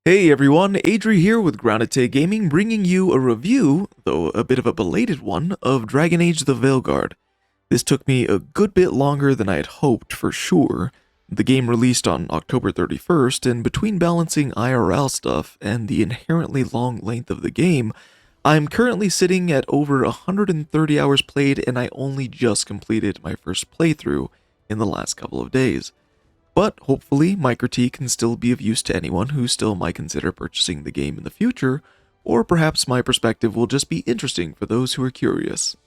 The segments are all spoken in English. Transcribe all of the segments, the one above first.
Hey everyone, Adri here with GIGABYTE Gaming, bringing you a review, though a bit of a belated one, of Dragon Age the Veilguard. This took me a good bit longer than I had hoped, for sure. The game released on October 31st, and between balancing IRL stuff and the inherently long length of the game, I'm currently sitting at over 130 hours played, and I only just completed my first playthrough in the last couple of days. But hopefully my critique can still be of use to anyone who still might consider purchasing the game in the future, or perhaps my perspective will just be interesting for those who are curious.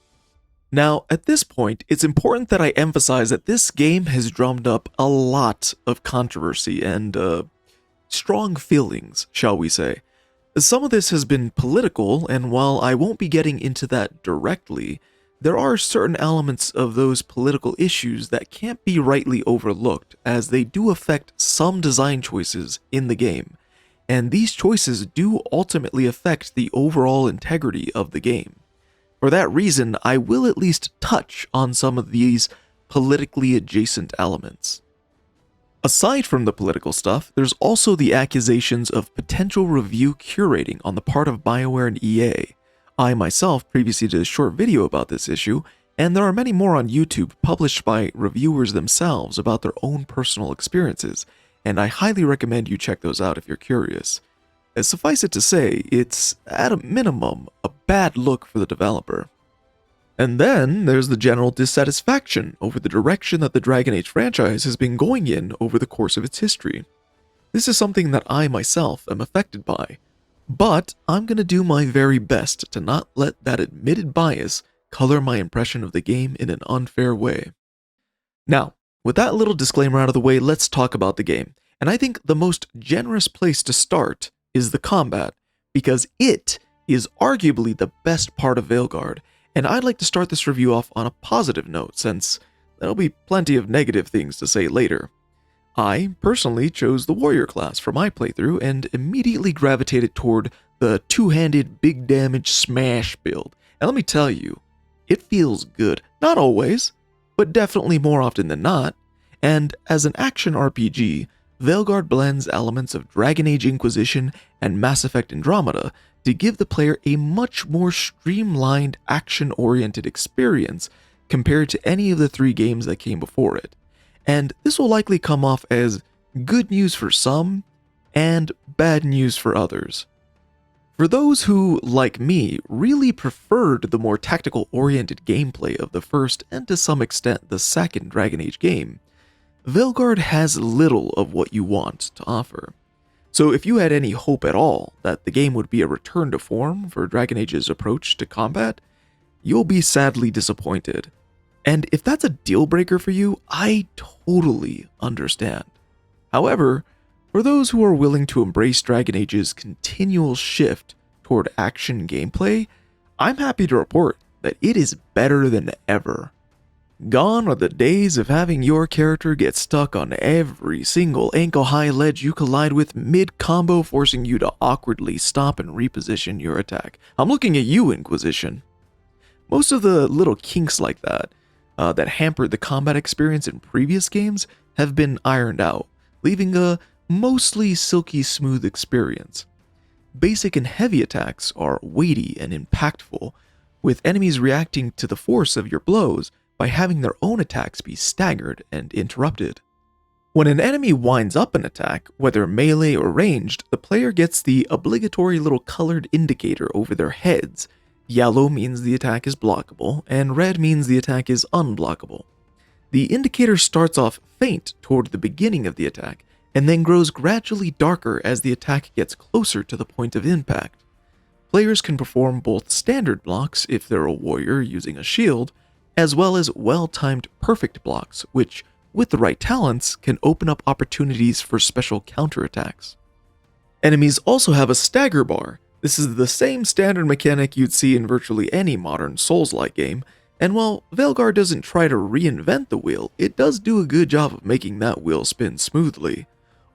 Now, at this point, it's important that I emphasize that this game has drummed up a lot of controversy and strong feelings, shall we say. Some of this has been political, and while I won't be getting into that directly, there are certain elements of those political issues that can't be rightly overlooked, as they do affect some design choices in the game, and these choices do ultimately affect the overall integrity of the game. For that reason, I will at least touch on some of these politically adjacent elements. Aside from the political stuff, there's also the accusations of potential review curating on the part of BioWare and EA. I myself previously did a short video about this issue, and there are many more on YouTube published by reviewers themselves about their own personal experiences, and I highly recommend you check those out if you're curious. Suffice it to say, it's, at a minimum, a bad look for the developer. And then there's the general dissatisfaction over the direction that the Dragon Age franchise has been going in over the course of its history. This is something that I myself am affected by. But I'm going to do my very best to not let that admitted bias color my impression of the game in an unfair way. Now, with that little disclaimer out of the way, let's talk about the game. And I think the most generous place to start is the combat, because it is arguably the best part of Veilguard, and I'd like to start this review off on a positive note, since there'll be plenty of negative things to say later. I personally chose the warrior class for my playthrough and immediately gravitated toward the two-handed big damage smash build. And let me tell you, it feels good. Not always, but definitely more often than not. And as an action RPG, Veilguard blends elements of Dragon Age Inquisition and Mass Effect Andromeda to give the player a much more streamlined, action-oriented experience compared to any of the three games that came before it. And this will likely come off as good news for some and bad news for others. For those who, like me, really preferred the more tactical-oriented gameplay of the first and to some extent the second Dragon Age game, Veilguard has little of what you want to offer. So if you had any hope at all that the game would be a return to form for Dragon Age's approach to combat, you'll be sadly disappointed. And if that's a deal breaker for you, I totally understand. However, for those who are willing to embrace Dragon Age's continual shift toward action gameplay, I'm happy to report that it is better than ever. Gone are the days of having your character get stuck on every single ankle-high ledge you collide with mid-combo, forcing you to awkwardly stop and reposition your attack. I'm looking at you, Inquisition. Most of the little kinks like that hampered the combat experience in previous games have been ironed out, leaving a mostly silky smooth experience. Basic and heavy attacks are weighty and impactful, with enemies reacting to the force of your blows by having their own attacks be staggered and interrupted. When an enemy winds up an attack, whether melee or ranged, the player gets the obligatory little colored indicator over their heads. Yellow means the attack is blockable, and red means the attack is unblockable. The indicator starts off faint toward the beginning of the attack, and then grows gradually darker as the attack gets closer to the point of impact. Players can perform both standard blocks if they're a warrior using a shield, as well as well-timed perfect blocks, which, with the right talents, can open up opportunities for special counterattacks. Enemies also have a stagger bar. This is the same standard mechanic you'd see in virtually any modern Souls-like game, and while Veilguard doesn't try to reinvent the wheel, it does do a good job of making that wheel spin smoothly.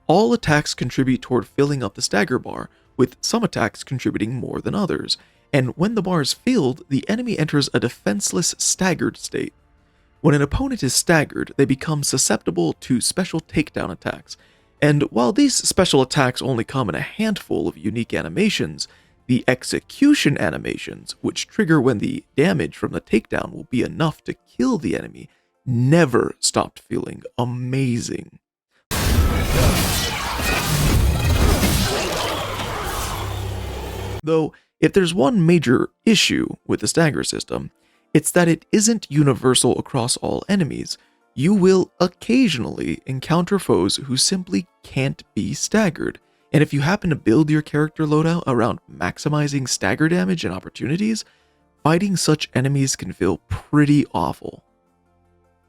All attacks contribute toward filling up the stagger bar, with some attacks contributing more than others, and when the bar is filled, the enemy enters a defenseless staggered state. When an opponent is staggered, they become susceptible to special takedown attacks, And while these special attacks only come in a handful of unique animations, the execution animations, which trigger when the damage from the takedown will be enough to kill the enemy, never stopped feeling amazing. Though, if there's one major issue with the Stagger system, it's that it isn't universal across all enemies. You will occasionally encounter foes who simply can't be staggered, and if you happen to build your character loadout around maximizing stagger damage and opportunities, fighting such enemies can feel pretty awful.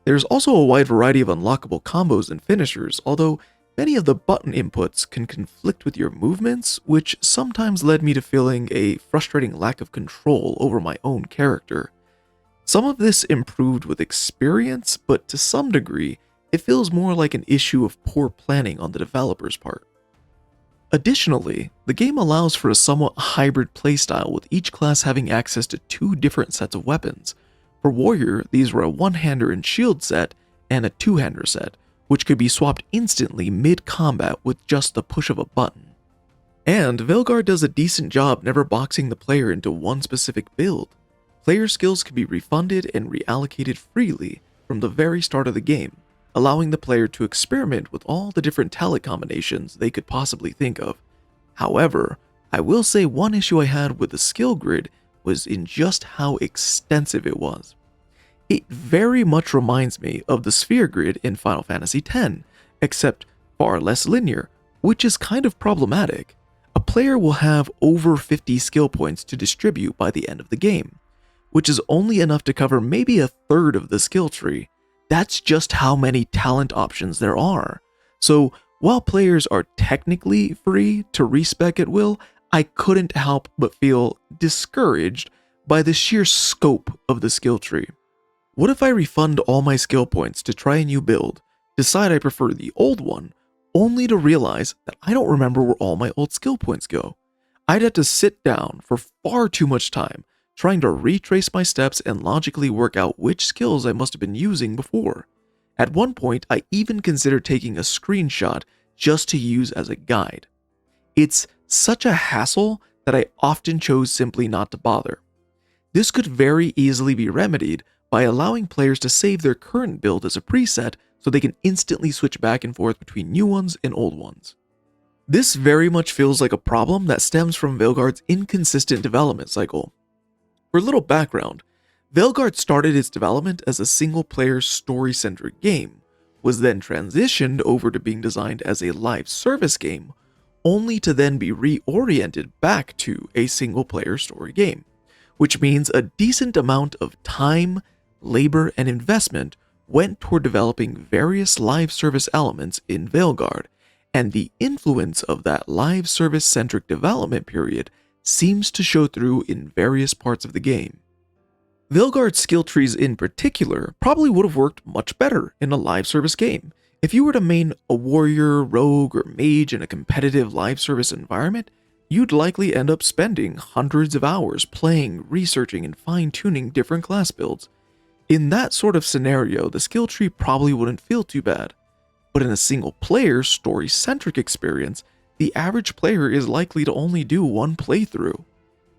There's also a wide variety of unlockable combos and finishers, although many of the button inputs can conflict with your movements, which sometimes led me to feeling a frustrating lack of control over my own character. Some of this improved with experience, but to some degree, it feels more like an issue of poor planning on the developer's part. Additionally, the game allows for a somewhat hybrid playstyle, with each class having access to 2 different sets of weapons. For Warrior, these were a one-hander and shield set and a two-hander set, which could be swapped instantly mid-combat with just the push of a button. And Veilguard does a decent job never boxing the player into one specific build. Player skills can be refunded and reallocated freely from the very start of the game, allowing the player to experiment with all the different talent combinations they could possibly think of. However, I will say one issue I had with the skill grid was in just how extensive it was. It very much reminds me of the sphere grid in Final Fantasy X, except far less linear, which is kind of problematic. A player will have over 50 skill points to distribute by the end of the game, which is only enough to cover maybe a third of the skill tree. That's just how many talent options there are. So while players are technically free to respec at will, I couldn't help but feel discouraged by the sheer scope of the skill tree. What if I refund all my skill points to try a new build, decide I prefer the old one, only to realize that I don't remember where all my old skill points go? I'd have to sit down for far too much time trying to retrace my steps and logically work out which skills I must have been using before. At one point, I even considered taking a screenshot just to use as a guide. It's such a hassle that I often chose simply not to bother. This could very easily be remedied by allowing players to save their current build as a preset so they can instantly switch back and forth between new ones and old ones. This very much feels like a problem that stems from Veilguard's inconsistent development cycle. For a little background, Veilguard started its development as a single-player story-centric game, was then transitioned over to being designed as a live service game, only to then be reoriented back to a single-player story game, which means a decent amount of time, labor, and investment went toward developing various live service elements in Veilguard, and the influence of that live service-centric development period seems to show through in various parts of the game. Veilguard's skill trees in particular probably would have worked much better in a live service game. If you were to main a warrior, rogue, or mage in a competitive live service environment, you'd likely end up spending hundreds of hours playing, researching, and fine-tuning different class builds. In that sort of scenario, the skill tree probably wouldn't feel too bad. But in a single-player, story-centric experience, the average player is likely to only do one playthrough,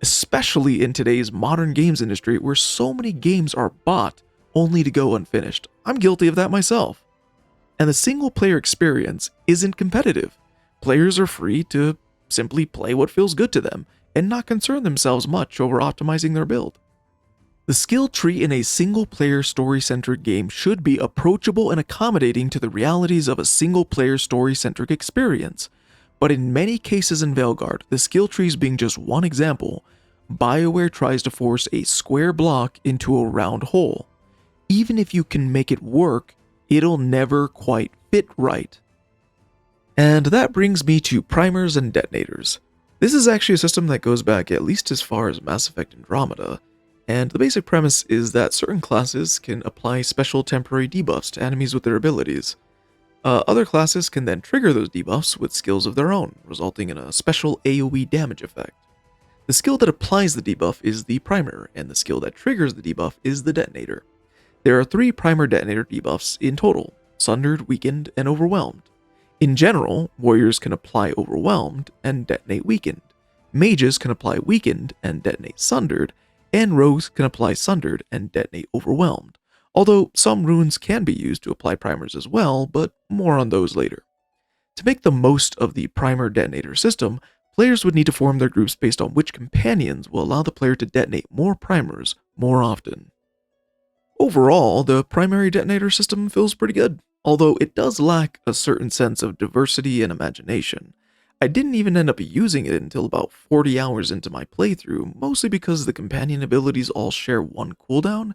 especially in today's modern games industry where so many games are bought only to go unfinished. I'm guilty of that myself. And the single-player experience isn't competitive. Players are free to simply play what feels good to them and not concern themselves much over optimizing their build. The skill tree in a single-player story-centric game should be approachable and accommodating to the realities of a single-player story-centric experience. But in many cases in Veilguard, the skill trees being just one example, BioWare tries to force a square block into a round hole. Even if you can make it work, it'll never quite fit right. And that brings me to primers and detonators. This is actually a system that goes back at least as far as Mass Effect Andromeda, and the basic premise is that certain classes can apply special temporary debuffs to enemies with their abilities. Other classes can then trigger those debuffs with skills of their own, resulting in a special AoE damage effect. The skill that applies the debuff is the primer, and the skill that triggers the debuff is the detonator. There are 3 primer detonator debuffs in total: Sundered, Weakened, and Overwhelmed. In general, warriors can apply Overwhelmed and detonate Weakened, mages can apply Weakened and detonate Sundered, and rogues can apply Sundered and detonate Overwhelmed, although some runes can be used to apply primers as well, but more on those later. To make the most of the primer detonator system, players would need to form their groups based on which companions will allow the player to detonate more primers more often. Overall, the primary detonator system feels pretty good, although it does lack a certain sense of diversity and imagination. I didn't even end up using it until about 40 hours into my playthrough, mostly because the companion abilities all share one cooldown,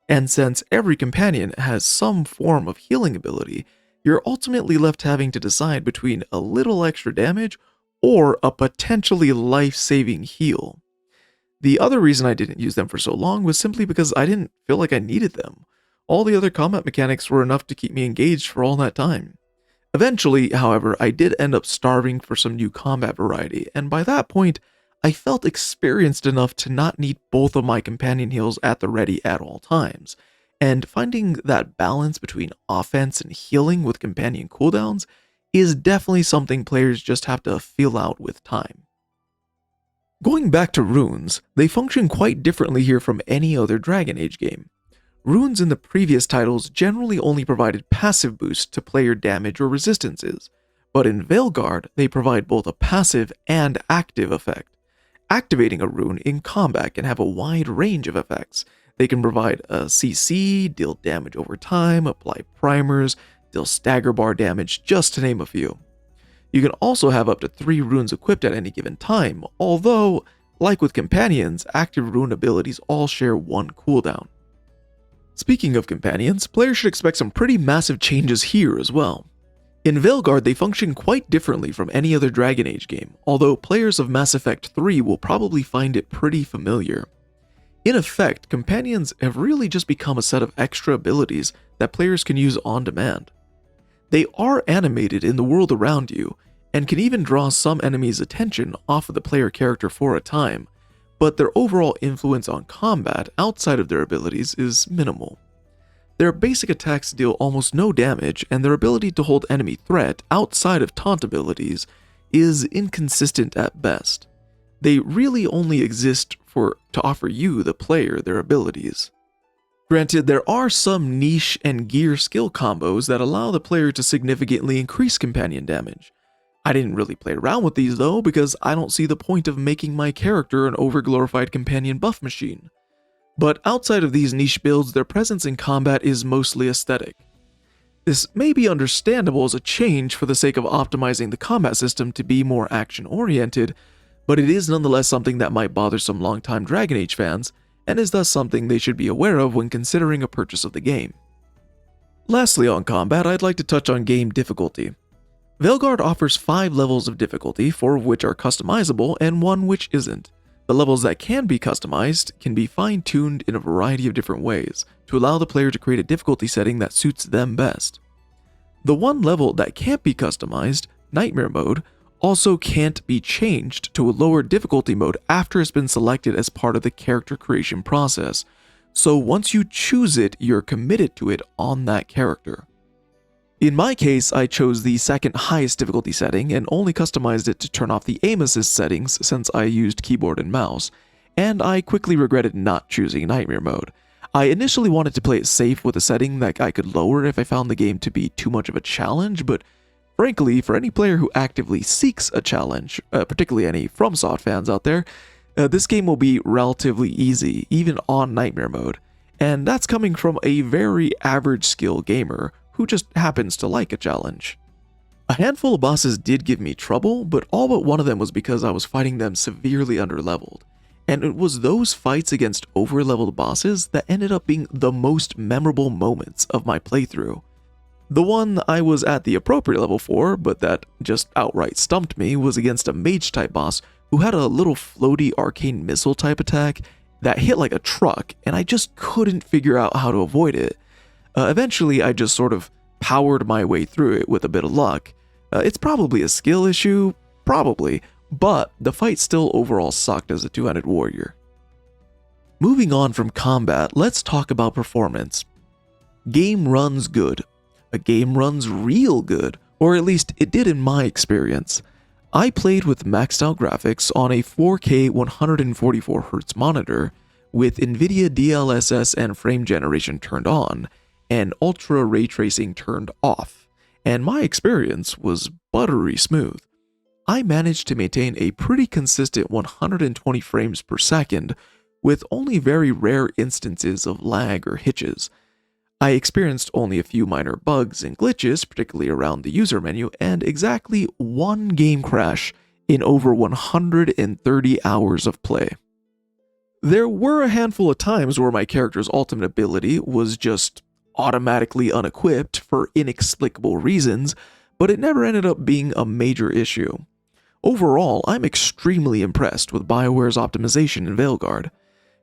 and since every companion has some form of healing ability, you're ultimately left having to decide between a little extra damage or a potentially life-saving heal. The other reason I didn't use them for so long was simply because I didn't feel like I needed them. All the other combat mechanics were enough to keep me engaged for all that time. Eventually, however, I did end up starving for some new combat variety, and by that point, I felt experienced enough to not need both of my companion heals at the ready at all times, and finding that balance between offense and healing with companion cooldowns is definitely something players just have to feel out with time. Going back to runes, they function quite differently here from any other Dragon Age game. Runes in the previous titles generally only provided passive boosts to player damage or resistances, but in Veilguard, they provide both a passive and active effect. Activating a rune in combat can have a wide range of effects. They can provide a CC, deal damage over time, apply primers, deal stagger bar damage, just to name a few. You can also have up to 3 runes equipped at any given time, although, like with companions, active rune abilities all share one cooldown. Speaking of companions, players should expect some pretty massive changes here as well. In Veilguard, they function quite differently from any other Dragon Age game, although players of Mass Effect 3 will probably find it pretty familiar. In effect, companions have really just become a set of extra abilities that players can use on demand. They are animated in the world around you, and can even draw some enemies' attention off of the player character for a time, but their overall influence on combat outside of their abilities is minimal. Their basic attacks deal almost no damage, and their ability to hold enemy threat outside of taunt abilities is inconsistent at best. They really only exist to offer you, the player, their abilities. Granted, there are some niche and gear skill combos that allow the player to significantly increase companion damage. I didn't really play around with these though, because I don't see the point of making my character an overglorified companion buff machine. But outside of these niche builds, their presence in combat is mostly aesthetic. This may be understandable as a change for the sake of optimizing the combat system to be more action-oriented, but it is nonetheless something that might bother some longtime Dragon Age fans, and is thus something they should be aware of when considering a purchase of the game. Lastly on combat, I'd like to touch on game difficulty. Veilguard offers 5 levels of difficulty, 4 of which are customizable and 1 which isn't. The levels that can be customized can be fine-tuned in a variety of different ways to allow the player to create a difficulty setting that suits them best. The one level that can't be customized, Nightmare Mode, also can't be changed to a lower difficulty mode after it's been selected as part of the character creation process, so once you choose it, you're committed to it on that character. In my case, I chose the second highest difficulty setting and only customized it to turn off the aim assist settings since I used keyboard and mouse, and I quickly regretted not choosing Nightmare Mode. I initially wanted to play it safe with a setting that I could lower if I found the game to be too much of a challenge, but frankly, for any player who actively seeks a challenge, particularly any FromSoft fans out there, this game will be relatively easy, even on Nightmare Mode, and that's coming from a very average skill gamer who just happens to like a challenge. A handful of bosses did give me trouble, but all but one of them was because I was fighting them severely underleveled, and it was those fights against overleveled bosses that ended up being the most memorable moments of my playthrough. The one I was at the appropriate level for, but that just outright stumped me, was against a mage type boss who had a little floaty arcane missile type attack that hit like a truck, and I just couldn't figure out how to avoid it. Eventually, I just sort of powered my way through it with a bit of luck. It's probably a skill issue, probably, but the fight still overall sucked as a two-handed warrior. Moving on from combat, let's talk about performance. Game runs good. A game runs real good Or at least it did in my experience. I played with maxed out graphics on a 4K 144Hz monitor with NVIDIA DLSS and frame generation turned on and ultra ray tracing turned off, and my experience was buttery smooth. I managed to maintain a pretty consistent 120 frames per second with only very rare instances of lag or hitches. I experienced only a few minor bugs and glitches, particularly around the user menu, and exactly one game crash in over 130 hours of play. There were a handful of times where my character's ultimate ability was just automatically unequipped for inexplicable reasons, but it never ended up being a major issue. Overall, I'm extremely impressed with BioWare's optimization in Veilguard.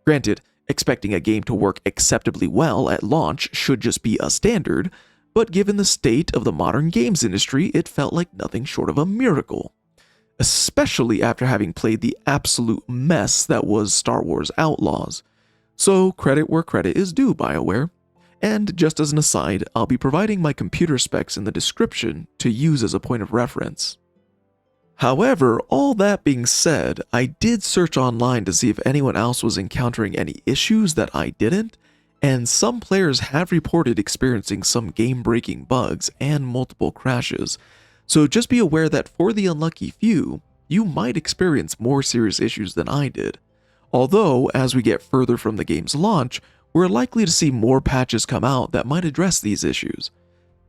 Granted, expecting a game to work acceptably well at launch should just be a standard, but given the state of the modern games industry, it felt like nothing short of a miracle. Especially after having played the absolute mess that was Star Wars Outlaws. So credit where credit is due, BioWare. And just as an aside, I'll be providing my computer specs in the description to use as a point of reference. However, all that being said, I did search online to see if anyone else was encountering any issues that I didn't, and some players have reported experiencing some game-breaking bugs and multiple crashes, so just be aware that for the unlucky few, you might experience more serious issues than I did. Although, as we get further from the game's launch, we're likely to see more patches come out that might address these issues.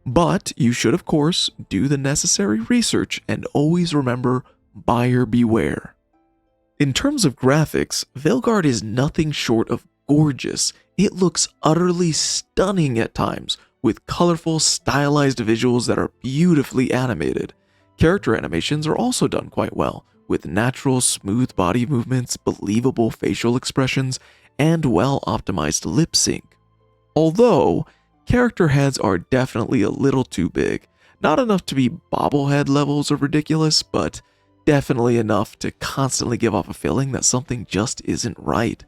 But you should, of course, do the necessary research and always remember, buyer beware. In terms of graphics, Veilguard is nothing short of gorgeous. It looks utterly stunning at times, with colorful, stylized visuals that are beautifully animated. Character animations are also done quite well, with natural, smooth body movements, believable facial expressions, and well-optimized lip sync. Although, character heads are definitely a little too big. Not enough to be bobblehead levels of ridiculous, but definitely enough to constantly give off a feeling that something just isn't right.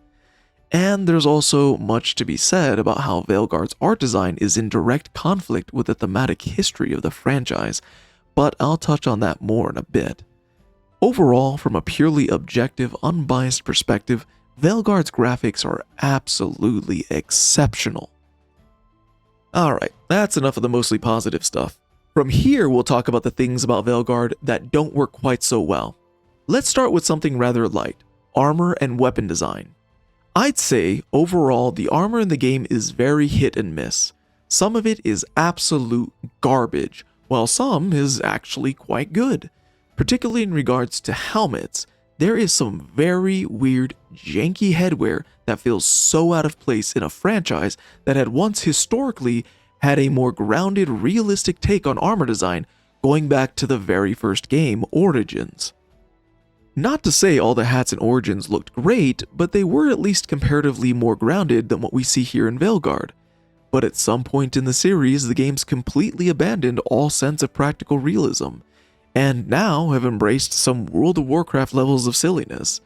And there's also much to be said about how Veilguard's art design is in direct conflict with the thematic history of the franchise, but I'll touch on that more in a bit. Overall, from a purely objective, unbiased perspective, Veilguard's graphics are absolutely exceptional. Alright, that's enough of the mostly positive stuff. From here, we'll talk about the things about Veilguard that don't work quite so well. Let's start with something rather light, armor and weapon design. I'd say, overall, the armor in the game is very hit and miss. Some of it is absolute garbage, while some is actually quite good. Particularly in regards to helmets, there is some very weird, janky headwear that feels so out of place in a franchise that had once historically had a more grounded, realistic take on armor design going back to the very first game, Origins. Not to say all the hats in Origins looked great, but they were at least comparatively more grounded than what we see here in Veilguard. But at some point in the series, the games completely abandoned all sense of practical realism, and now have embraced some World of Warcraft levels of silliness.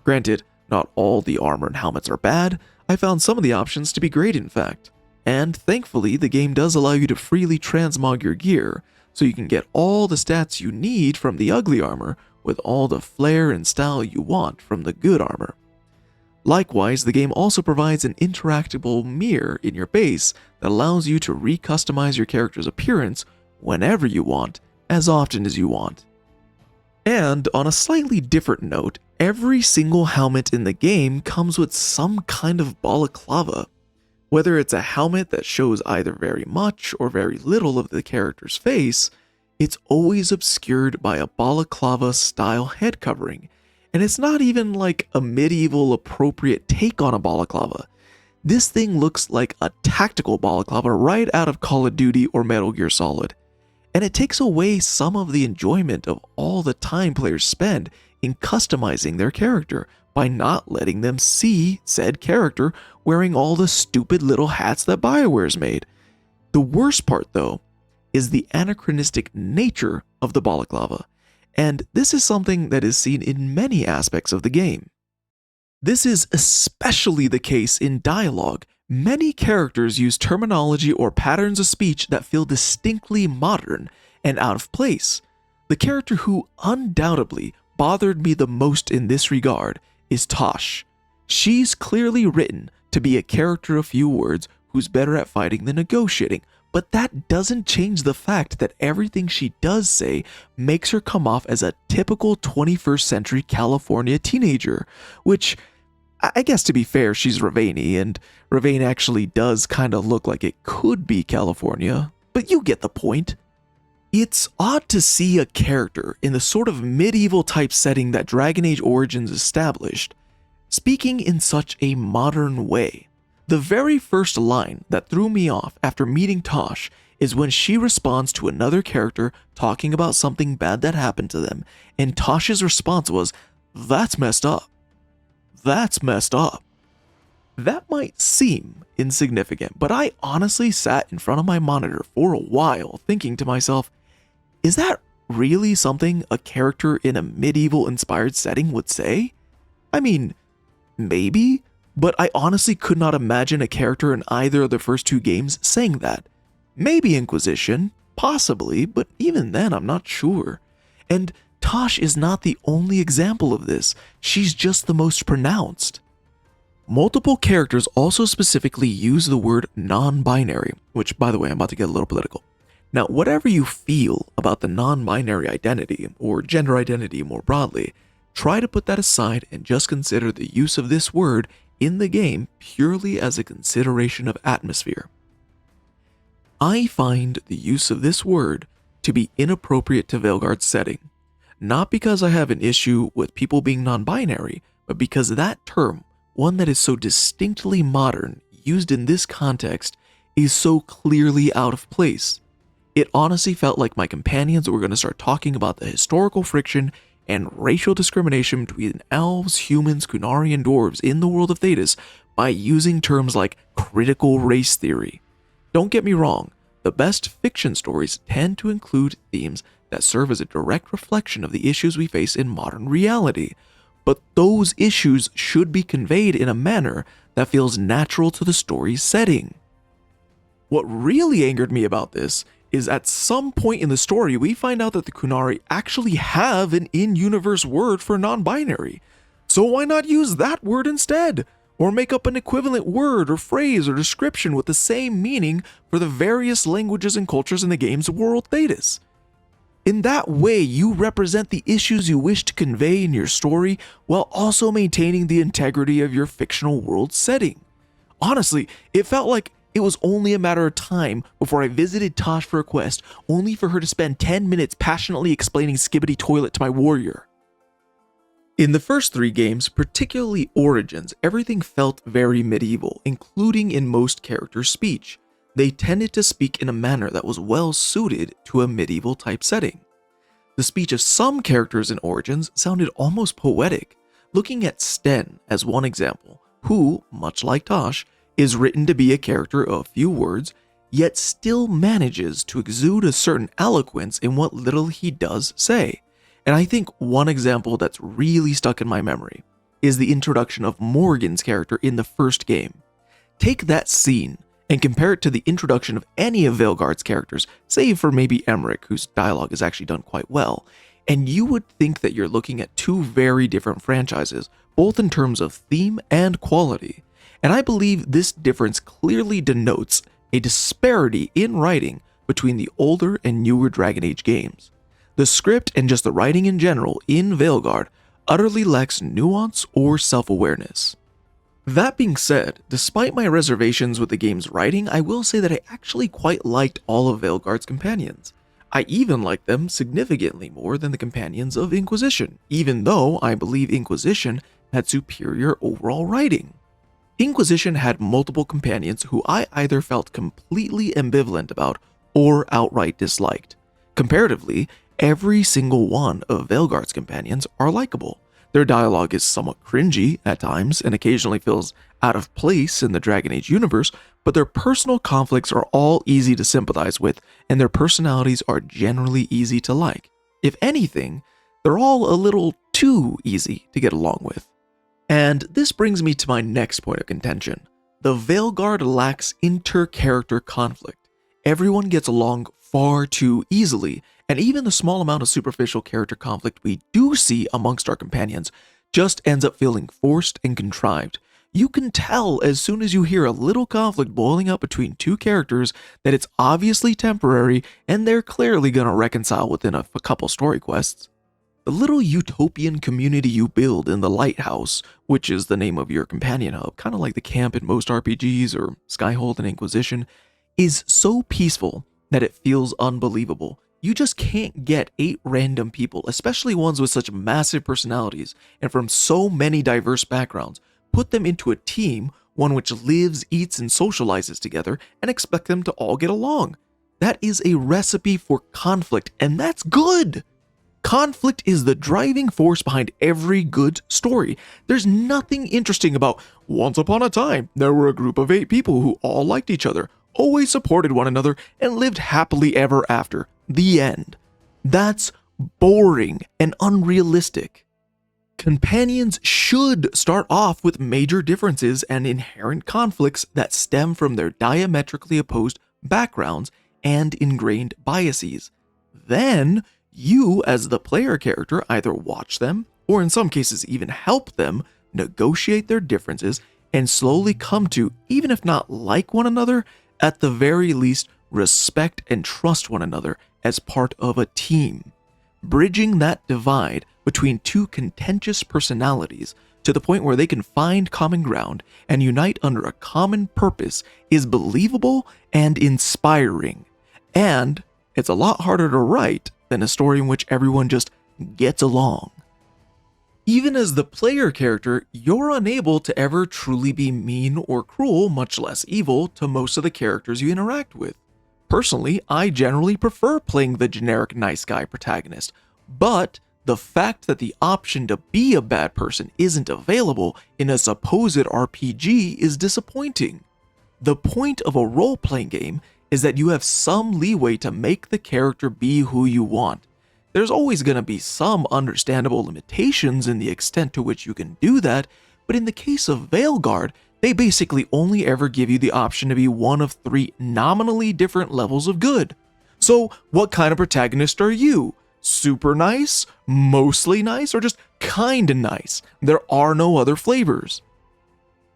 Granted, not all the armor and helmets are bad. I found some of the options to be great in fact. And thankfully, the game does allow you to freely transmog your gear, so you can get all the stats you need from the ugly armor with all the flair and style you want from the good armor. Likewise, the game also provides an interactable mirror in your base that allows you to re-customize your character's appearance whenever you want, as often as you want. And on a slightly different note, every single helmet in the game comes with some kind of balaclava. Whether it's a helmet that shows either very much or very little of the character's face, it's always obscured by a balaclava-style head covering, and it's not even like a medieval appropriate take on a balaclava. This thing looks like a tactical balaclava right out of Call of Duty or Metal Gear Solid. And it takes away some of the enjoyment of all the time players spend in customizing their character by not letting them see said character wearing all the stupid little hats that BioWare's made. The worst part, though, is the anachronistic nature of the balaclava, and this is something that is seen in many aspects of the game. This is especially the case in dialogue. Many characters use terminology or patterns of speech that feel distinctly modern, and out of place. The character who undoubtedly bothered me the most in this regard is Tosh. She's clearly written to be a character of few words who's better at fighting than negotiating, but that doesn't change the fact that everything she does say makes her come off as a typical 21st century California teenager, which, I guess to be fair, she's Ravani, and Ravane actually does kind of look like it could be California, but you get the point. It's odd to see a character in the sort of medieval type setting that Dragon Age Origins established, speaking in such a modern way. The very first line that threw me off after meeting Tosh is when she responds to another character talking about something bad that happened to them, and Tosh's response was, "That's messed up. That's messed up." That might seem insignificant, but I honestly sat in front of my monitor for a while thinking to myself, is that really something a character in a medieval-inspired setting would say? I mean, maybe, but I honestly could not imagine a character in either of the first two games saying that. Maybe Inquisition, possibly, but even then I'm not sure. And Tosh is not the only example of this, she's just the most pronounced. Multiple characters also specifically use the word non-binary, which, by the way, I'm about to get a little political. Now, whatever you feel about the non-binary identity, or gender identity more broadly, try to put that aside and just consider the use of this word in the game purely as a consideration of atmosphere. I find the use of this word to be inappropriate to Veilguard's setting, not because I have an issue with people being non-binary, but because that term, one that is so distinctly modern, used in this context, is so clearly out of place. It honestly felt like my companions were going to start talking about the historical friction and racial discrimination between elves, humans, Qunari, and dwarves in the world of Thedas by using terms like critical race theory. Don't get me wrong, the best fiction stories tend to include themes that serve as a direct reflection of the issues we face in modern reality, but those issues should be conveyed in a manner that feels natural to the story's setting. What really angered me about this is at some point in the story we find out that the Qunari actually have an in-universe word for non-binary. So why not use that word instead? Or make up an equivalent word or phrase or description with the same meaning for the various languages and cultures in the game's world Thedas. In that way, you represent the issues you wish to convey in your story while also maintaining the integrity of your fictional world setting. Honestly, it felt like it was only a matter of time before I visited Tosh for a quest, only for her to spend 10 minutes passionately explaining Skibbity Toilet to my warrior. In the first three games, particularly Origins, everything felt very medieval, including in most characters' speech. They tended to speak in a manner that was well suited to a medieval type setting. The speech of some characters in Origins sounded almost poetic, looking at Sten as one example, who, much like Tosh, is written to be a character of few words, yet still manages to exude a certain eloquence in what little he does say. And I think one example that's really stuck in my memory is the introduction of Morgan's character in the first game. Take that scene and compare it to the introduction of any of Veilguard's characters, save for maybe Emmerich, whose dialogue is actually done quite well, and you would think that you're looking at two very different franchises, both in terms of theme and quality. And I believe this difference clearly denotes a disparity in writing between the older and newer Dragon Age games. The script and just the writing in general in Veilguard utterly lacks nuance or self-awareness. That being said, despite my reservations with the game's writing, I will say that I actually quite liked all of Veilguard's companions. I even liked them significantly more than the companions of Inquisition, even though I believe Inquisition had superior overall writing. Inquisition had multiple companions who I either felt completely ambivalent about or outright disliked. Comparatively, every single one of Veilguard's companions are likable. Their dialogue is somewhat cringy at times and occasionally feels out of place in the Dragon Age universe, but their personal conflicts are all easy to sympathize with, and their personalities are generally easy to like. If anything, they're all a little too easy to get along with. And this brings me to my next point of contention. The Veilguard lacks inter-character conflict. Everyone gets along far too easily, and even the small amount of superficial character conflict we do see amongst our companions just ends up feeling forced and contrived. You can tell as soon as you hear a little conflict boiling up between two characters that it's obviously temporary and they're clearly going to reconcile within a couple story quests. The little utopian community you build in the Lighthouse, which is the name of your companion hub, kind of like the camp in most RPGs or Skyhold and Inquisition, is so peaceful that it feels unbelievable. You just can't get 8 random people, especially ones with such massive personalities and from so many diverse backgrounds, put them into a team, one which lives, eats, and socializes together, and expect them to all get along. That is a recipe for conflict, and that's good! Conflict is the driving force behind every good story. There's nothing interesting about, once upon a time, there were a group of 8 people who all liked each other, always supported one another, and lived happily ever after. The end. That's boring and unrealistic. Companions should start off with major differences and inherent conflicts that stem from their diametrically opposed backgrounds and ingrained biases. Then, you as the player character either watch them, or in some cases even help them, negotiate their differences and slowly come to, even if not like one another, at the very least respect and trust one another as part of a team. Bridging that divide between two contentious personalities to the point where they can find common ground and unite under a common purpose is believable and inspiring. And it's a lot harder to write than a story in which everyone just gets along. Even as the player character, you're unable to ever truly be mean or cruel, much less evil, to most of the characters you interact with. Personally, I generally prefer playing the generic nice guy protagonist, but the fact that the option to be a bad person isn't available in a supposed RPG is disappointing. The point of a role-playing game is that you have some leeway to make the character be who you want. There's always going to be some understandable limitations in the extent to which you can do that, but in the case of Veilguard, they basically only ever give you the option to be one of 3 nominally different levels of good. So what kind of protagonist are you? Super nice, mostly nice, or just kinda nice? There are no other flavors.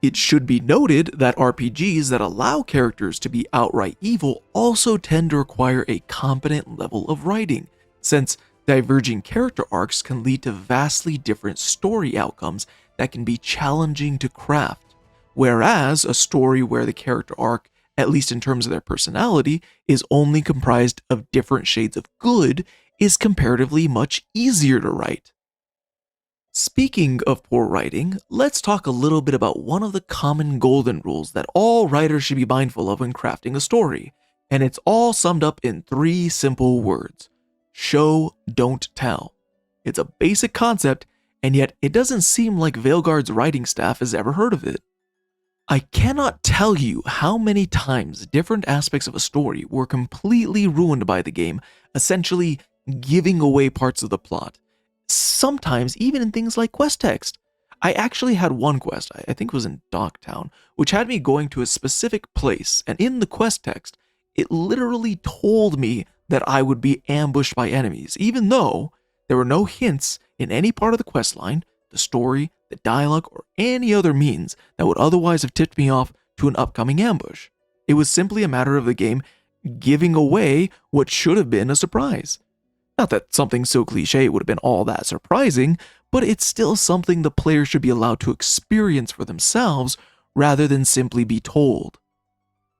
It should be noted that RPGs that allow characters to be outright evil also tend to require a competent level of writing, since diverging character arcs can lead to vastly different story outcomes that can be challenging to craft. Whereas a story where the character arc, at least in terms of their personality, is only comprised of different shades of good is comparatively much easier to write. Speaking of poor writing, let's talk a little bit about one of the common golden rules that all writers should be mindful of when crafting a story, and it's all summed up in 3 simple words: show, don't tell. It's a basic concept, and yet it doesn't seem like Veilguard's writing staff has ever heard of it. I cannot tell you how many times different aspects of a story were completely ruined by the game, essentially giving away parts of the plot. Sometimes even in things like quest text. I actually had one quest, I think it was in Docktown, which had me going to a specific place, and in the quest text, it literally told me that I would be ambushed by enemies, even though there were no hints in any part of the quest line, the story, the dialogue, or any other means that would otherwise have tipped me off to an upcoming ambush. It was simply a matter of the game giving away what should have been a surprise. Not that something so cliche would have been all that surprising, but it's still something the player should be allowed to experience for themselves rather than simply be told.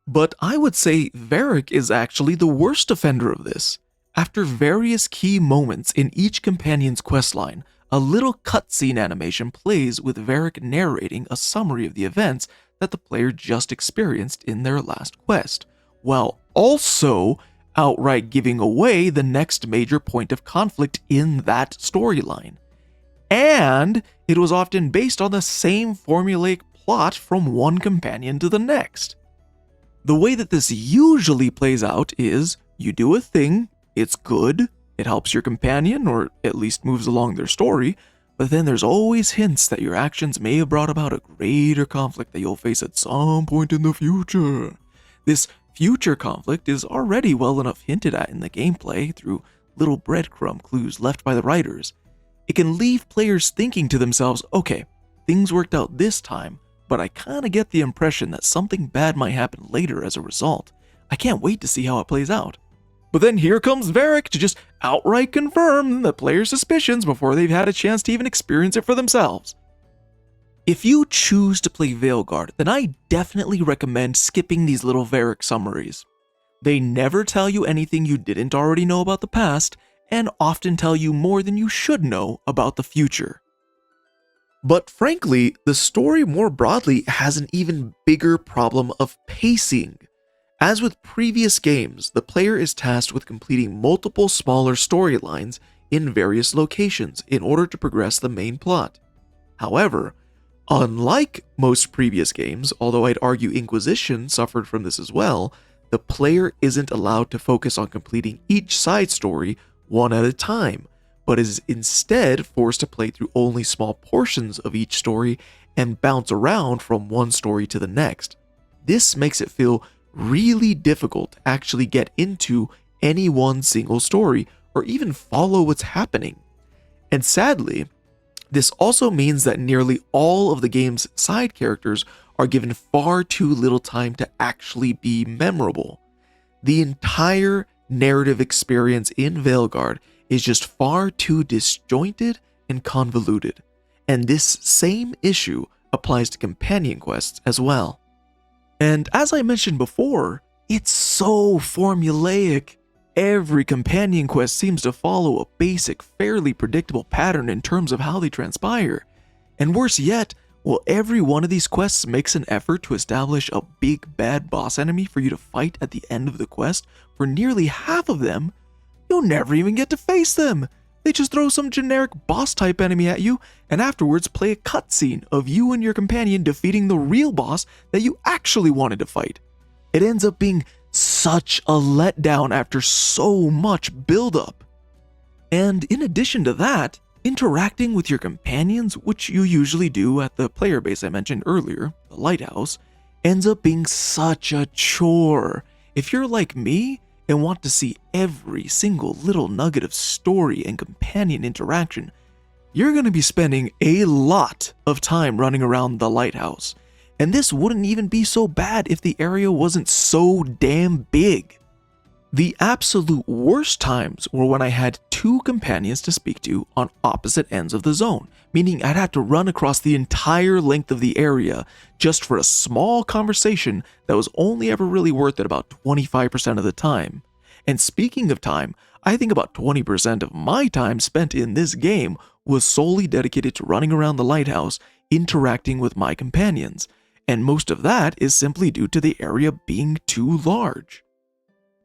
But I would say Varric is actually the worst offender of this. After various key moments in each companion's questline, a little cutscene animation plays with Varric narrating a summary of the events that the player just experienced in their last quest, while also outright giving away the next major point of conflict in that storyline. And it was often based on the same formulaic plot from one companion to the next. The way that this usually plays out is you do a thing, it's good, it helps your companion, or at least moves along their story, but then there's always hints that your actions may have brought about a greater conflict that you'll face at some point in the future. This future conflict is already well enough hinted at in the gameplay through little breadcrumb clues left by the writers, it can leave players thinking to themselves, okay, things worked out this time, but I kinda get the impression that something bad might happen later as a result. I can't wait to see how it plays out. But then here comes Varric to just outright confirm the player's suspicions before they've had a chance to even experience it for themselves. If you choose to play Veilguard, then I definitely recommend skipping these little Varric summaries. They never tell you anything you didn't already know about the past, and often tell you more than you should know about the future. But frankly, the story more broadly has an even bigger problem of pacing. As with previous games, the player is tasked with completing multiple smaller storylines in various locations in order to progress the main plot. However, unlike most previous games, although I'd argue Inquisition suffered from this as well, the player isn't allowed to focus on completing each side story one at a time, but is instead forced to play through only small portions of each story and bounce around from one story to the next. This makes it feel really difficult to actually get into any one single story or even follow what's happening. And sadly, this also means that nearly all of the game's side characters are given far too little time to actually be memorable. The entire narrative experience in Veilguard is just far too disjointed and convoluted, and this same issue applies to companion quests as well. And as I mentioned before, it's so formulaic. Every companion quest seems to follow a basic, fairly predictable pattern in terms of how they transpire. And worse yet, while every one of these quests makes an effort to establish a big bad boss enemy for you to fight at the end of the quest, for nearly half of them, you'll never even get to face them. They just throw some generic boss type enemy at you and afterwards play a cutscene of you and your companion defeating the real boss that you actually wanted to fight. It ends up being such a letdown after so much buildup. And in addition to that, interacting with your companions, which you usually do at the player base I mentioned earlier, the Lighthouse, ends up being such a chore. If you're like me and want to see every single little nugget of story and companion interaction, you're going to be spending a lot of time running around the Lighthouse. And this wouldn't even be so bad if the area wasn't so damn big. The absolute worst times were when I had two companions to speak to on opposite ends of the zone, meaning I'd have to run across the entire length of the area just for a small conversation that was only ever really worth it about 25% of the time. And speaking of time, I think about 20% of my time spent in this game was solely dedicated to running around the Lighthouse, interacting with my companions. And most of that is simply due to the area being too large.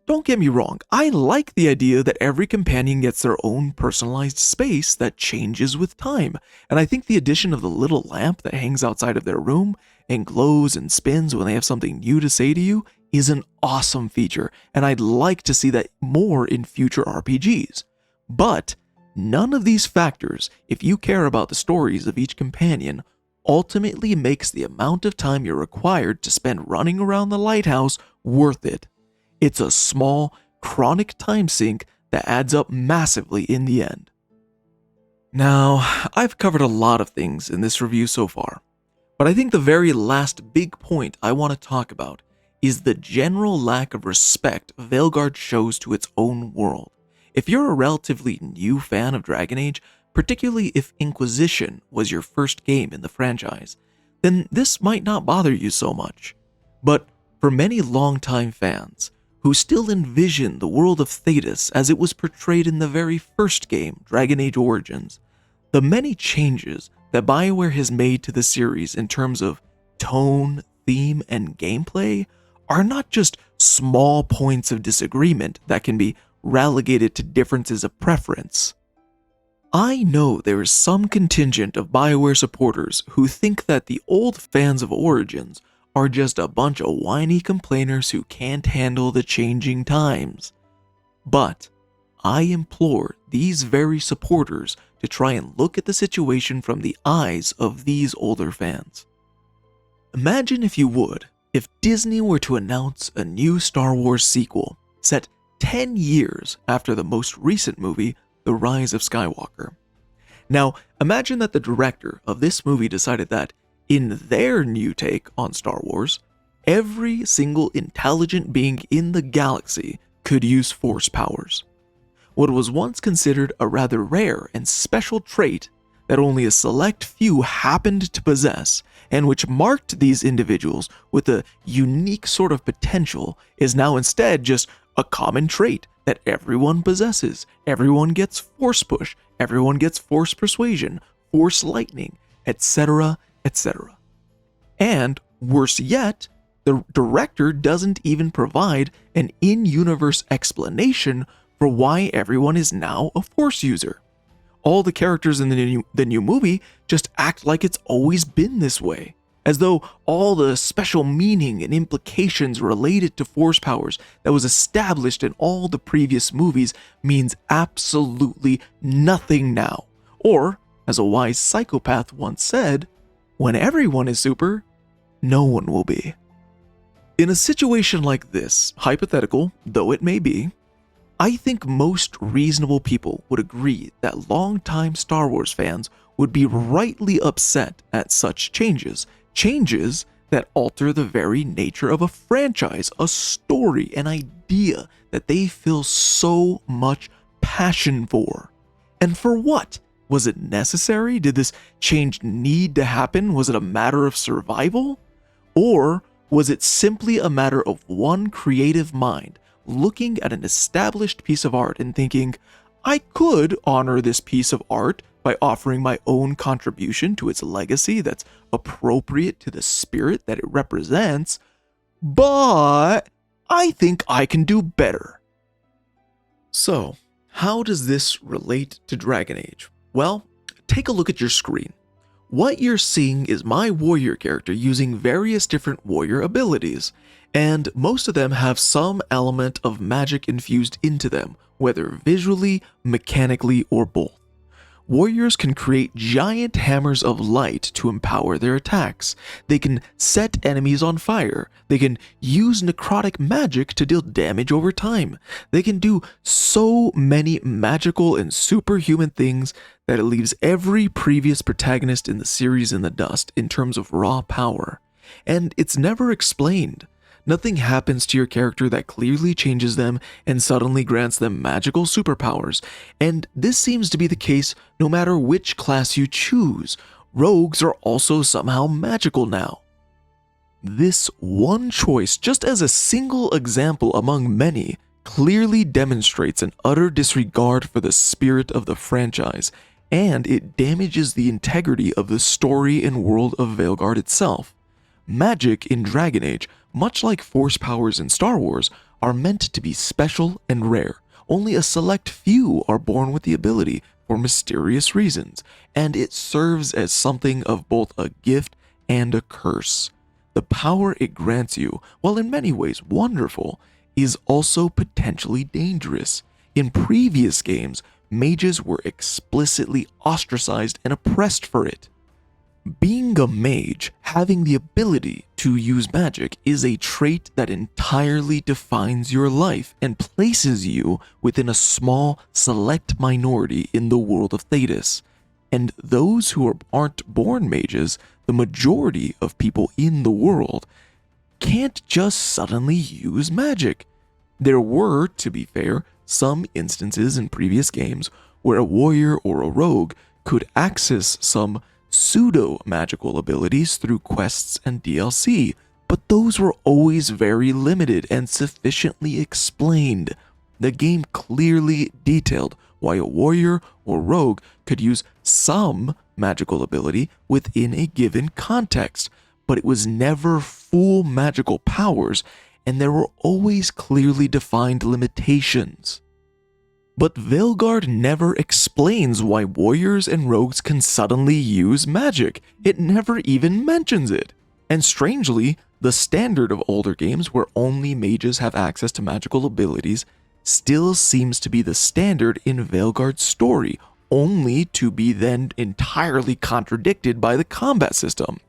Don't get me wrong, I like the idea that every companion gets their own personalized space that changes with time, and I think the addition of the little lamp that hangs outside of their room and glows and spins when they have something new to say to you is an awesome feature, and I'd like to see that more in future RPGs. But none of these factors, if you care about the stories of each companion, ultimately makes the amount of time you're required to spend running around the Lighthouse worth it. It's a small, chronic time sink that adds up massively in the end. Now, I've covered a lot of things in this review so far, but I think the very last big point I want to talk about is the general lack of respect Veilguard shows to its own world. If you're a relatively new fan of Dragon Age, particularly if Inquisition was your first game in the franchise, then this might not bother you so much. But for many longtime fans, who still envision the world of Thedas as it was portrayed in the very first game, Dragon Age Origins, the many changes that BioWare has made to the series in terms of tone, theme, and gameplay are not just small points of disagreement that can be relegated to differences of preference. I know there is some contingent of BioWare supporters who think that the old fans of Origins are just a bunch of whiny complainers who can't handle the changing times. But I implore these very supporters to try and look at the situation from the eyes of these older fans. Imagine, if you would, If Disney were to announce a new Star Wars sequel set 10 years after the most recent movie, The Rise of Skywalker. Now, imagine that the director of this movie decided that, in their new take on Star Wars, every single intelligent being in the galaxy could use Force powers. What was once considered a rather rare and special trait that only a select few happened to possess, and which marked these individuals with a unique sort of potential, is now instead just a common trait that everyone possesses. Everyone gets Force push, everyone gets Force persuasion, Force lightning, etc., etc. And worse yet, the director doesn't even provide an in-universe explanation for why everyone is now a Force user. All the characters in the new movie just act like it's always been this way, as though all the special meaning and implications related to Force powers that was established in all the previous movies means absolutely nothing now. Or, as a wise psychopath once said, when everyone is super, no one will be. In a situation like this, hypothetical though it may be, I think most reasonable people would agree that longtime Star Wars fans would be rightly upset at such changes that alter the very nature of a franchise, a story, an idea that they feel so much passion for. And for what? Was it necessary? Did this change need to happen? Was it a matter of survival? Or was it simply a matter of one creative mind looking at an established piece of art and thinking, I could honor this piece of art by offering my own contribution to its legacy that's appropriate to the spirit that it represents, but I think I can do better. So, how does this relate to Dragon Age? Well, take a look at your screen. What you're seeing is my warrior character using various different warrior abilities, and most of them have some element of magic infused into them, whether visually, mechanically, or both. Warriors can create giant hammers of light to empower their attacks. They can set enemies on fire. They can use necrotic magic to deal damage over time. They can do so many magical and superhuman things that it leaves every previous protagonist in the series in the dust in terms of raw power. And it's never explained. Nothing happens to your character that clearly changes them and suddenly grants them magical superpowers, and this seems to be the case no matter which class you choose. Rogues are also somehow magical now. This one choice, just as a single example among many, clearly demonstrates an utter disregard for the spirit of the franchise, and it damages the integrity of the story and world of Veilguard itself. Magic in Dragon Age, much like Force powers in Star Wars, are meant to be special and rare. Only a select few are born with the ability for mysterious reasons, and it serves as something of both a gift and a curse. The power it grants you, while in many ways wonderful, is also potentially dangerous. In previous games, mages were explicitly ostracized and oppressed for it. Being a mage, having the ability to use magic, is a trait that entirely defines your life and places you within a small, select minority in the world of Thedas. And those who aren't born mages, the majority of people in the world, can't just suddenly use magic. There were, to be fair, some instances in previous games where a warrior or a rogue could access some pseudo-magical abilities through quests and DLC, but those were always very limited and sufficiently explained. The game clearly detailed why a warrior or rogue could use some magical ability within a given context, but it was never full magical powers, and there were always clearly defined limitations. But Veilguard never explains why warriors and rogues can suddenly use magic. It never even mentions it. And strangely, the standard of older games where only mages have access to magical abilities still seems to be the standard in Veilguard's story, only to be then entirely contradicted by the combat system.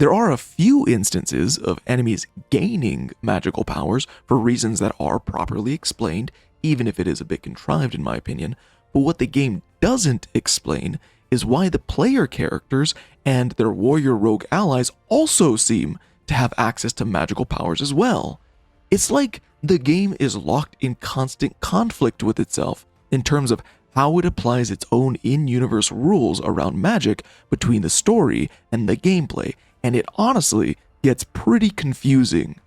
There are a few instances of enemies gaining magical powers for reasons that are properly explained, even if it is a bit contrived in my opinion, but what the game doesn't explain is why the player characters and their warrior rogue allies also seem to have access to magical powers as well. It's like the game is locked in constant conflict with itself in terms of how it applies its own in-universe rules around magic between the story and the gameplay, and it honestly gets pretty confusing.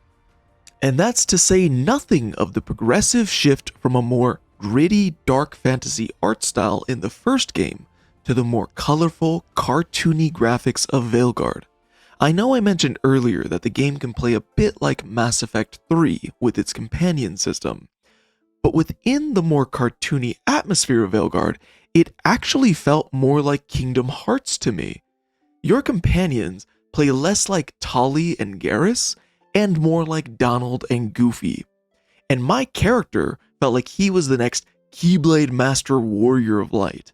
And that's to say nothing of the progressive shift from a more gritty, dark fantasy art style in the first game to the more colorful, cartoony graphics of Veilguard. I know I mentioned earlier that the game can play a bit like Mass Effect 3 with its companion system, but within the more cartoony atmosphere of Veilguard, it actually felt more like Kingdom Hearts to me. Your companions play less like Tali and Garrus, and more like Donald and Goofy. And my character felt like he was the next Keyblade Master Warrior of Light.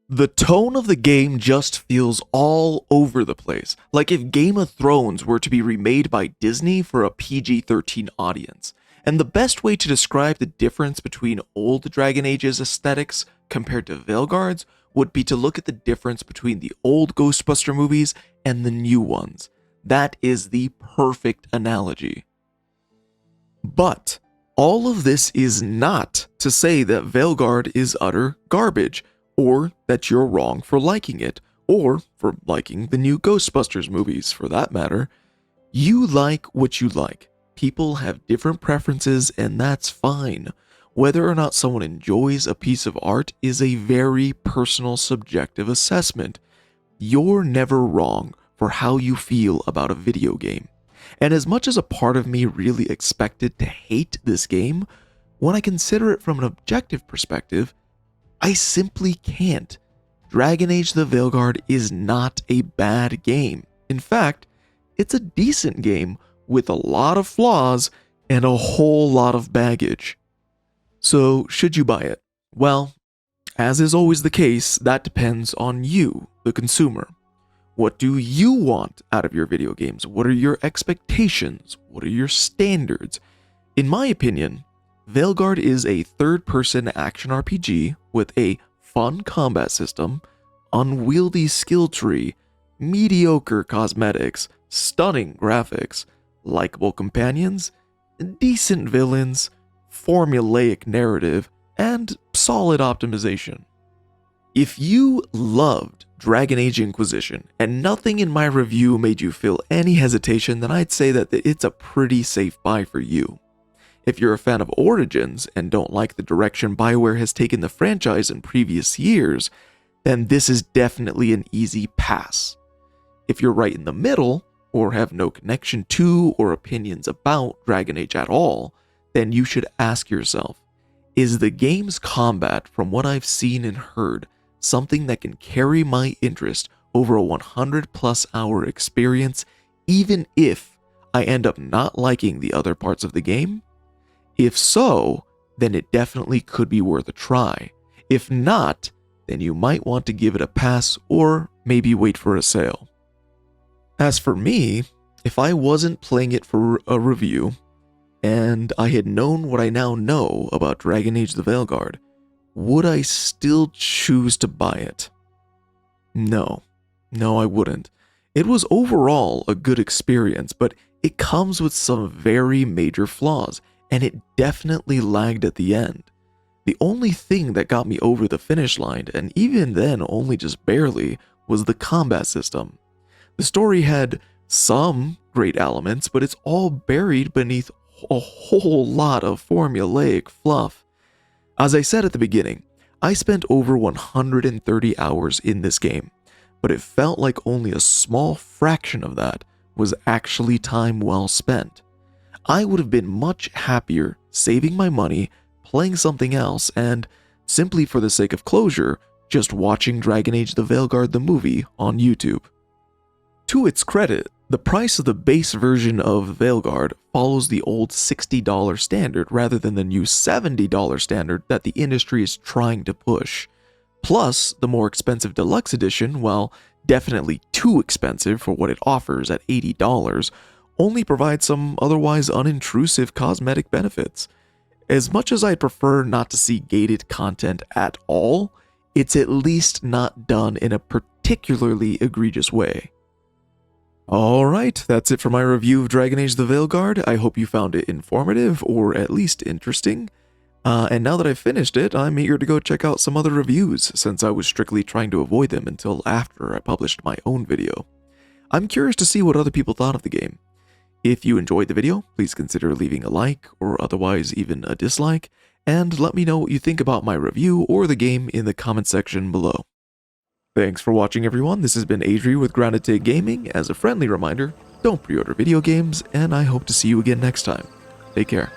The tone of the game just feels all over the place, like if Game of Thrones were to be remade by Disney for a PG-13 audience. And the best way to describe the difference between old Dragon Age's aesthetics compared to Veilguard's would be to look at the difference between the old Ghostbuster movies and the new ones. That is the perfect analogy. But all of this is not to say that Veilguard is utter garbage, or that you're wrong for liking it, or for liking the new Ghostbusters movies for that matter. You like what you like. People have different preferences, and that's fine. Whether or not someone enjoys a piece of art is a very personal, subjective assessment. You're never wrong for how you feel about a video game. And as much as a part of me really expected to hate this game, when I consider it from an objective perspective, I simply can't. Dragon Age the Veilguard is not a bad game. In fact, it's a decent game with a lot of flaws and a whole lot of baggage. So, should you buy it? Well, as is always the case, that depends on you, the consumer. What do you want out of your video games? What are your expectations? What are your standards? In my opinion, Veilguard is a third-person action RPG with a fun combat system, unwieldy skill tree, mediocre cosmetics, stunning graphics, likable companions, decent villains, formulaic narrative, and solid optimization. If you loved Dragon Age Inquisition and nothing in my review made you feel any hesitation, then I'd say that it's a pretty safe buy for you. If you're a fan of Origins and don't like the direction BioWare has taken the franchise in previous years, then this is definitely an easy pass. If you're right in the middle, or have no connection to or opinions about Dragon Age at all, then you should ask yourself, is the game's combat, from what I've seen and heard, something that can carry my interest over a 100+ hour experience, even if I end up not liking the other parts of the game? If so, then it definitely could be worth a try. If not, then you might want to give it a pass or maybe wait for a sale. As for me, if I wasn't playing it for a review, and I had known what I now know about Dragon Age the Veilguard, would I still choose to buy it? No, I wouldn't. It was overall a good experience, but it comes with some very major flaws, and it definitely lagged at the end. The only thing that got me over the finish line, and even then only just barely, was the combat system. The story had some great elements, but it's all buried beneath a whole lot of formulaic fluff. As I said at the beginning, I spent over 130 hours in this game, but it felt like only a small fraction of that was actually time well spent. I would have been much happier saving my money, playing something else, and, simply for the sake of closure, just watching Dragon Age the Veilguard the movie on YouTube. To its credit, the price of the base version of Veilguard follows the old $60 standard rather than the new $70 standard that the industry is trying to push. Plus, the more expensive deluxe edition, while definitely too expensive for what it offers at $80, only provides some otherwise unintrusive cosmetic benefits. As much as I'd prefer not to see gated content at all, it's at least not done in a particularly egregious way. Alright, that's it for my review of Dragon Age the Veilguard. I hope you found it informative, or at least interesting. And now that I've finished it, I'm eager to go check out some other reviews, since I was strictly trying to avoid them until after I published my own video. I'm curious to see what other people thought of the game. If you enjoyed the video, please consider leaving a like, or otherwise even a dislike, and let me know what you think about my review or the game in the comment section below. Thanks for watching everyone, this has been Adri with GIGABYTE Gaming. As a friendly reminder, don't pre-order video games, and I hope to see you again next time. Take care.